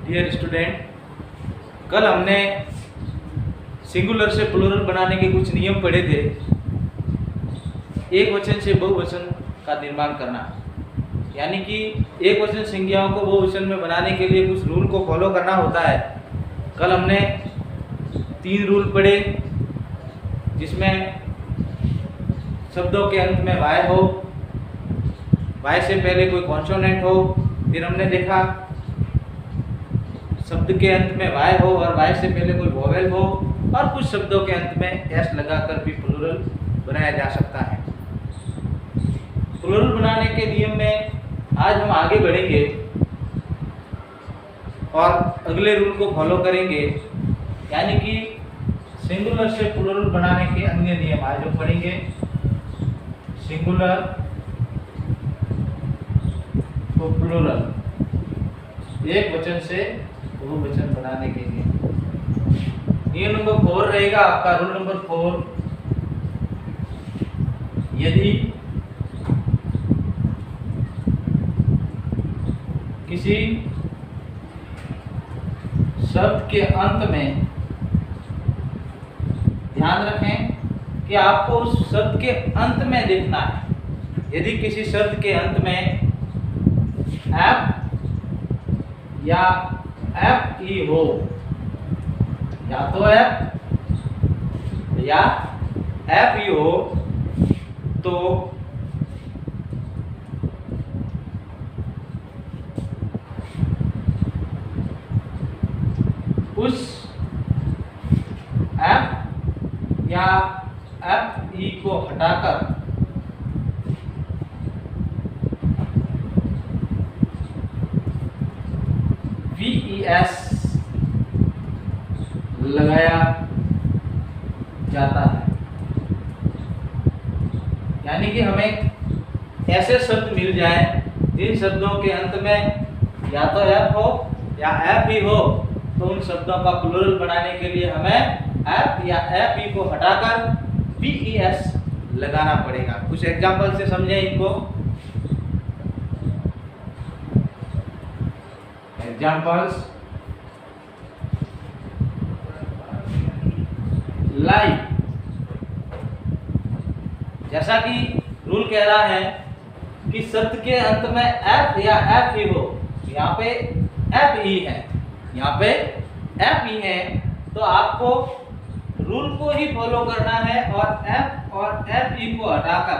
Dear student, कल हमने singular से प्लूरल बनाने के कुछ नियम पढ़े थे। एक वचन से बहुवचन का निर्माण करना, यानी कि एक वचन संज्ञाओं को बहुवचन में बनाने के लिए कुछ रूल को फॉलो करना होता है। कल हमने 3 रूल पढ़े, जिसमें शब्दों के अंत में वाय हो, वाय से पहले कोई कॉन्सोनेंट हो। फिर हमने देखा शब्द के अंत में वाय हो और वाय से पहले कोई वोवेल हो, और कुछ शब्दों के अंत में एस लगाकर भी प्लूरल बनाया जा सकता है। प्लूरल बनाने के नियम में आज हम आगे बढ़ेंगे और अगले रूल को फॉलो करेंगे, यानी कि सिंगुलर से प्लूरल बनाने के अन्य नियम आज हम पढ़ेंगे। सिंगुलर तो प्लूरल, एक वचन से बहुवचन बनाने के लिए नियम नंबर 4 रहेगा आपका। रूल नंबर 4, यदि किसी शब्द के अंत में, ध्यान रखें कि आपको उस शब्द के अंत में लिखना है। यदि किसी शब्द के अंत में एफ या एफ ई हो, या तो एफ या एफ ई हो, तो उस एफ या एफ ई को हटाकर VES लगाया जाता है। यानी कि हमें ऐसे शब्द मिल जाए जिन शब्दों के अंत में या तो एफ हो या एफ ई हो, तो उन शब्दों का प्लूरल बनाने के लिए हमें एफ या एफ ई को हटाकर VES लगाना पड़ेगा। कुछ एग्जाम्पल से समझें इनको। एग्जाम्पल्स, लाइक, जैसा कि रूल कह रहा है कि शब्द के अंत में एफ या एफ ई हो, यहाँ पे एफ ई है, यहाँ पे एफ ई है, तो आपको रूल को ही फॉलो करना है और एफ और एफ ई को हटाकर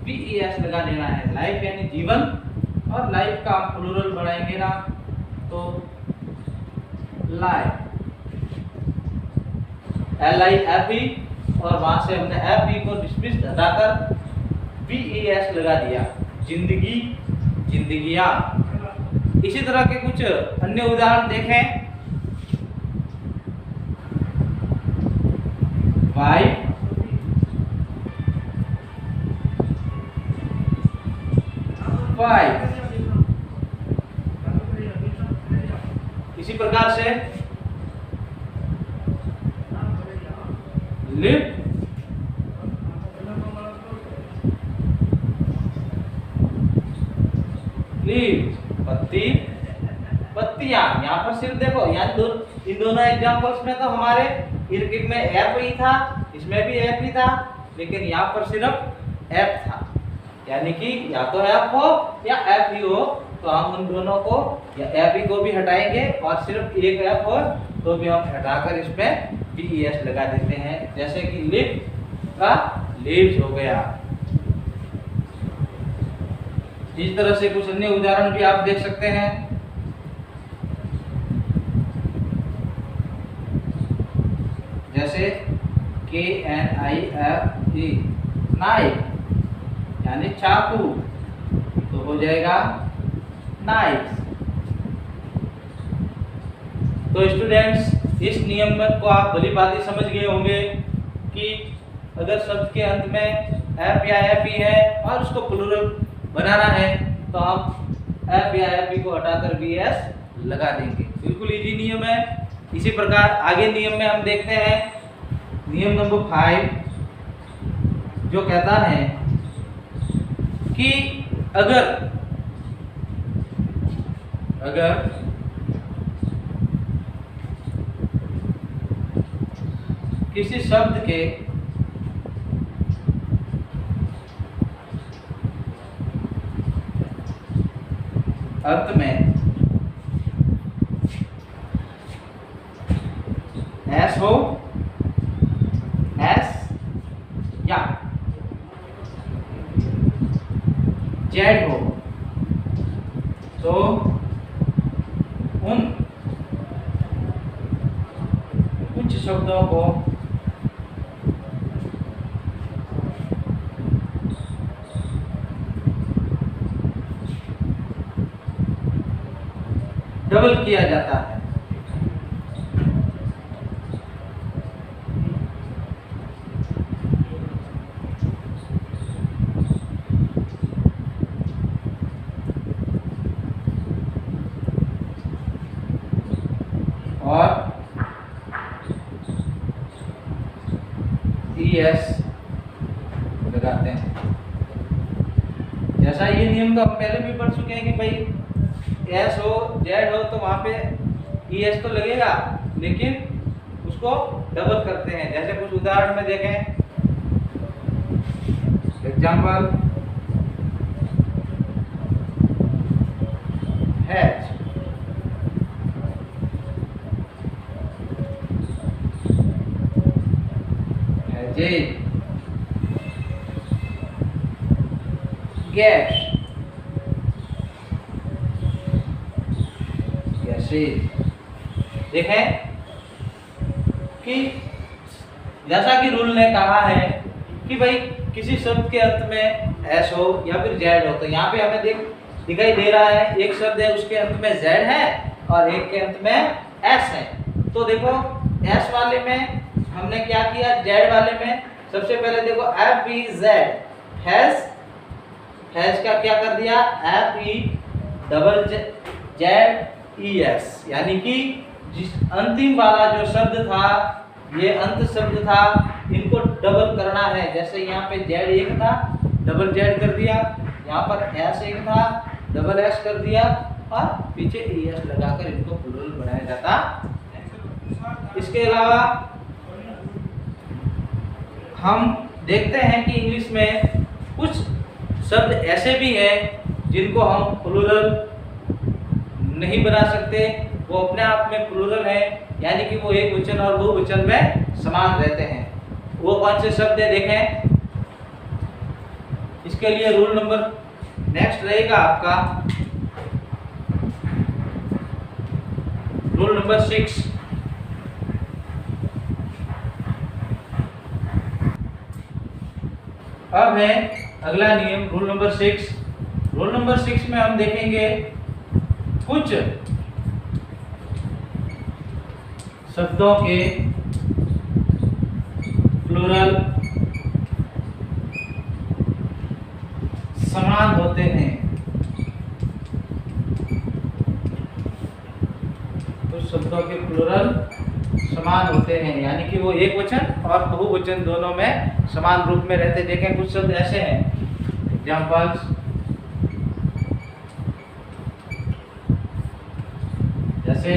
VES लगा देना है। लाइफ यानी जीवन, और लाइफ का आप प्लूरल बनाएंगे ना तो लाइफ, LIFE, और वहां से हमने FE को डिसमिस हटाकर VES लगा दिया। जिंदगी, जिंदगियां। इसी तरह के कुछ अन्य उदाहरण देखें। Wife, wife. इसी प्रकार से लिव, लीव, पत्ती, पत्तियां। यहाँ पर सिर्फ देखो, यहाँ इन दोनों एग्जांपल्स में तो हमारे इर्किक में एफ ही था, इसमें भी एफ ही था, लेकिन यहाँ पर सिर्फ एफ था। यानी कि या तो एफ हो या एफ ही हो, तो हम उन दोनों को या एफ ही को भी हटाएंगे, और सिर्फ एक एफ हो तो भी हम हटाकर इसमें VES लगा देते हैं। जैसे कि लिव का लीव्स हो गया। इस तरह से कुछ अन्य उदाहरण भी आप देख सकते हैं। जैसे KNIFE, नाइफ, यानी चाकू, तो हो जाएगा नाइफ। तो स्टूडेंट्स, इस नियम को आप भली भांति समझ गए होंगे कि अगर शब्द के अंत में एफ या एफ ई है और उसको प्लूरल बनाना है, तो आप एफ या एफ ई को हटाकर VES लगा देंगे। बिल्कुल इजी नियम है। इसी प्रकार आगे नियम में हम देखते हैं नियम नंबर 5, जो कहता है कि अगर किसी शब्द के अर्थ में एस हो, एस या जेड हो, तो उन कुछ शब्दों को डबल किया जाता है। और ES लगाते हैं। जैसा ये नियम तो हम पहले भी पढ़ चुके हैं कि भाई S हो, Z हो तो वहां पे ES तो लगेगा, लेकिन उसको डबल करते हैं। जैसे कुछ उदाहरण में देखें, एग्जाम्पल हैज, गैस, देखें कि जैसा कि रूल ने कहा है कि भाई किसी शब्द के अंत में एस हो या फिर जेड हो, तो यहाँ पे हमें दिखाई दे रहा है एक शब्द है उसके अंत में जेड है और एक के अंत में एस है। तो देखो एस वाले में हमने क्या किया, जेड वाले में सबसे पहले देखो एफ ई जेड, हैज का क्या कर दिया, F E double Z E S, यानी कि जिस अंतिम वाला जो शब्द था, ये अंत शब्द था, इनको डबल करना है। जैसे यहाँ पे जेड एक था, डबल जेड कर दिया, यहाँ पर एस एक था, डबल एस कर दिया और पीछे ई एस लगाकर इनको प्लूरल बनाया जाता है। इसके अलावा हम देखते हैं कि इंग्लिश में कुछ शब्द ऐसे भी हैं जिनको हम प्लूरल नहीं बना सकते, वो अपने आप में प्लूरल है, यानी कि वो एक वचन और बहुवचन में समान रहते हैं। वो कौन से शब्द है देखें। इसके लिए रूल नंबर नेक्स्ट रहेगा आपका रूल नंबर 6। अब है अगला नियम रूल नंबर 6। रूल नंबर 6 में हम देखेंगे कुछ शब्दों के प्लूरल समान होते हैं। कुछ शब्दों के प्लूरल समान होते हैं, यानी कि वो एक वचन और बहुवचन दोनों में समान रूप में रहते। देखें कुछ शब्द ऐसे हैं, एग्जाम्पल्स जैसे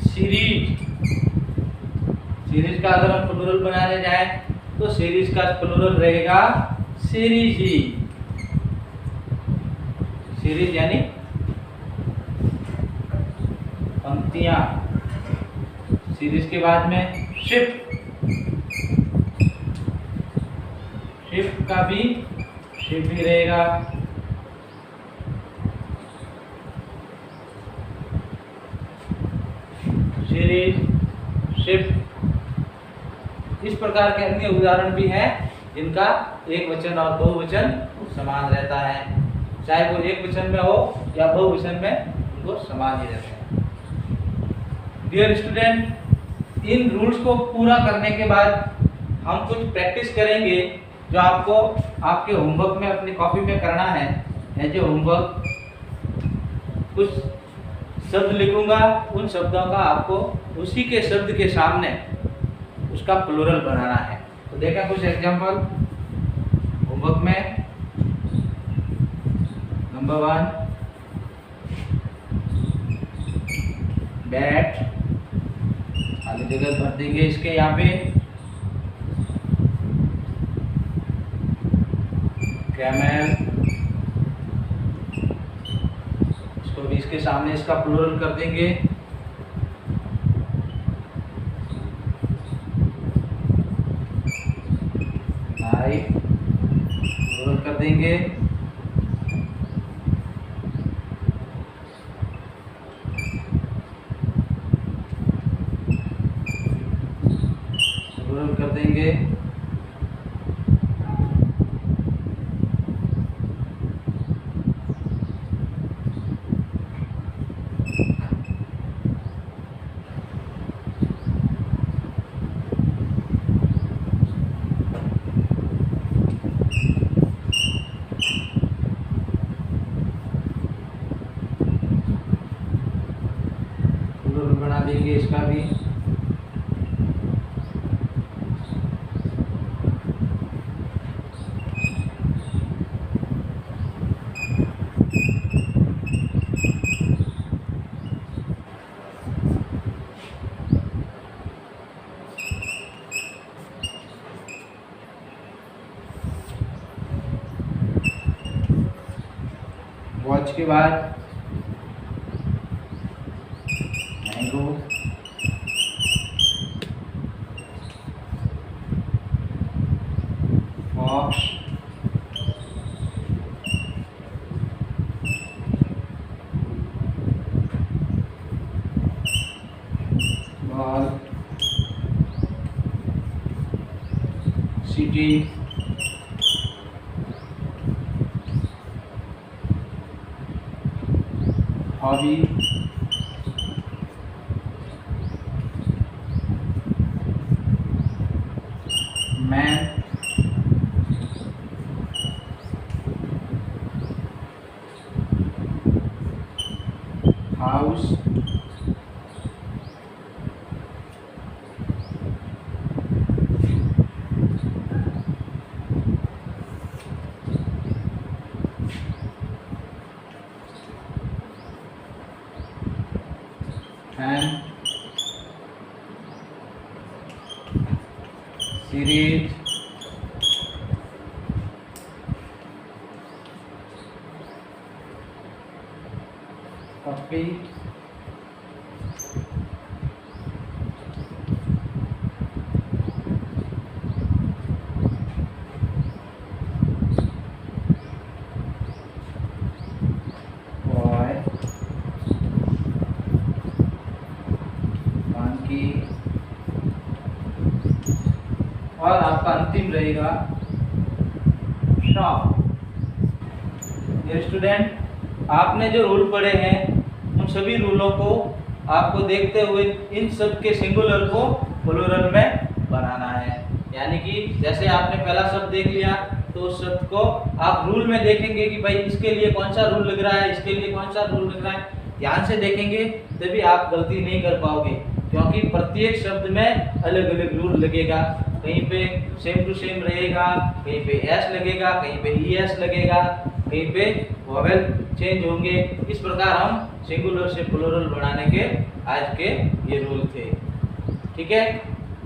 सीरीज। सीरीज का अगर हम प्लूरल बनाने जाए तो सीरीज का प्लूरल रहेगा सीरीजी। सीरीज यानी पंक्तियां। सीरीज के बाद में शिफ्ट, शिफ्ट का भी शिफ्ट ही रहेगा। सीरीज, शिफ्ट, इस प्रकार के अन्य उदाहरण भी हैं जिनका एक वचन और बहुवचन समान रहता है, चाहे वो एक वचन में हो या बहुवचन में, उनको समान ही रहते हैं। डियर स्टूडेंट, इन रूल्स को पूरा करने के बाद हम कुछ प्रैक्टिस करेंगे जो आपको आपके होमवर्क में अपनी कॉपी में करना है। एज ए होमवर्क कुछ शब्द लिखूंगा, उन शब्दों का आपको उसी के शब्द के सामने उसका प्लूरल बनाना है। तो देखा कुछ एग्जांपल होमवर्क में। नंबर 1 बैट, खाली जगह भर देंगे इसके यहाँ पे। कैमल, इसको भी इसके सामने इसका प्लूरल कर देंगे, नाइफ, प्लूरल कर देंगे, प्लूरल कर देंगे, बना देंगे इसका भी, वॉच के बाद mango, fox, ball, city, hobby, man, house, fan, series, puppy, boy, monkey, और आपका अंतिम रहेगा शॉप। ये स्टूडेंट, आपने जो रूल पढ़े हैं उन सभी रूलों को आपको देखते हुए इन सब के सिंगुलर को प्लूरल में बनाना है। यानी कि जैसे आपने पहला शब्द देख लिया तो उस शब्द को आप रूल में देखेंगे कि भाई इसके लिए कौन सा रूल लग रहा है, इसके लिए कौन सा रूल लग रहा है, ध्यान से देखेंगे तभी आप गलती नहीं कर पाओगे, क्योंकि प्रत्येक शब्द में अलग अलग रूल लगेगा। कहीं पे सेम टू सेम रहेगा, कहीं पे एस लगेगा, कहीं पे ई एस लगेगा, कहीं पे वोवेल चेंज होंगे। इस प्रकार हम सिंगुलर से प्लूरल बनाने के आज के ये रूल थे। ठीक है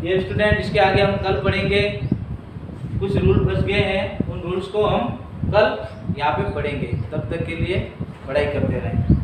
ये स्टूडेंट, इसके आगे हम कल पढ़ेंगे। कुछ रूल बच गए हैं, उन रूल्स को हम कल यहाँ पे पढ़ेंगे। तब तक के लिए पढ़ाई करते रहें।